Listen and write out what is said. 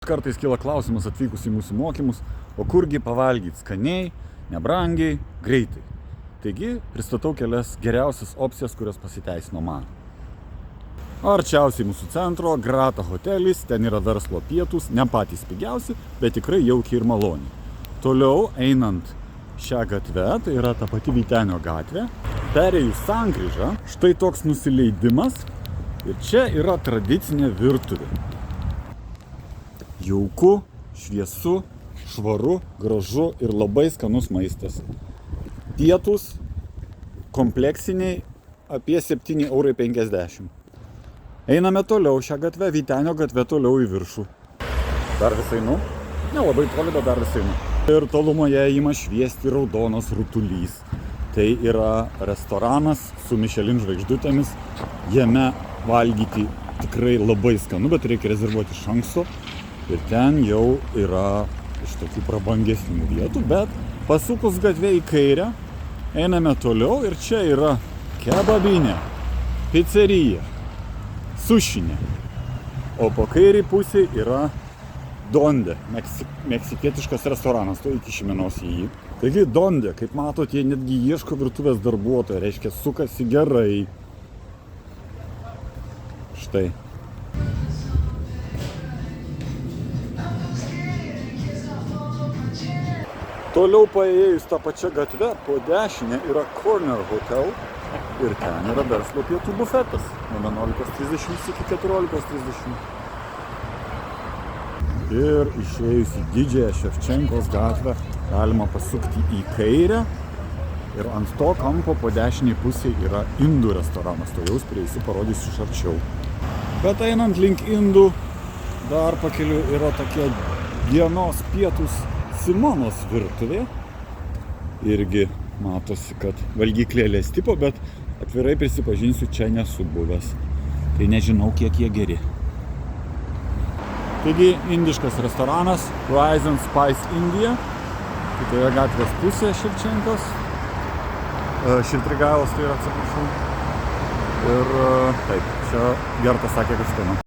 Kartais kyla klausimas atvykus į mūsų mokymus, o kurgi pavalgyti skaniai, nebrangiai, greitai. Taigi, pristatau kelias geriausias opcijas, kurios pasiteisino man. Arčiausiai mūsų centro Grata hotelis, ten yra verslo pietūs, ne patys pigiausi, bet tikrai jaukiai ir maloniai. Toliau, einant šią gatvę, tai yra ta pati Vytenio gatvė, perėjus sankryžą, štai toks nusileidimas ir čia yra tradicinė virtuvė. Jauku, šviesu, švaru, gražu ir labai skanus maistas. Pietūs kompleksiniai apie 7,50 €. Einame toliau šią gatvę, Vytenio gatvę toliau į viršų. Dar vis einu? Nelabai toli, bet dar vis einu. Ir tolumoje ima šviesti raudonas rutulys. Tai yra restoranas su Michelin žvaigždutėmis. Jame valgyti tikrai labai skanu, bet reikia rezervuoti iš anksto. Ir ten jau yra iš tokių prabangesnių vietų, bet pasukus gatvę į kairę, einame toliau ir čia yra kebabinė, pizzerija, sušinė. O po kairį pusė yra Donde, meksikietiškas restoranas, to įkišiminos į jį. Taigi Donde, kaip matote, jie netgi ieško virtuvės darbuotojo, reiškia sukasi gerai. Štai. Toliau paėjus tą pačią gatvę, po dešinę yra Corner Hotel ir ten yra verslo pietų bufetas nuo 11:30 iki 14:30. Ir išėjus į didžiąją Ševčenkos gatvę galima pasukti į kairę ir ant to kampo po dešiniai pusėje yra indų restoranas, to jaus prieisiu parodysiu iš arčiau. Bet einant link indų dar pakeliu yra tokia dienos pietus Simonos virtuvė. Irgi matosi, kad valgyklėlės tipo, bet atvirai prisipažinsiu, čia nesu buvęs. Tai nežinau, kiek jie geri. Taigi, indiškas restoranas Rice and Spice India. Kitoje gatvės pusėje Ševčenkos. Širtrigailos tai yra, atsiprašau. Ir taip, čia Gerta sakė, kad skanu.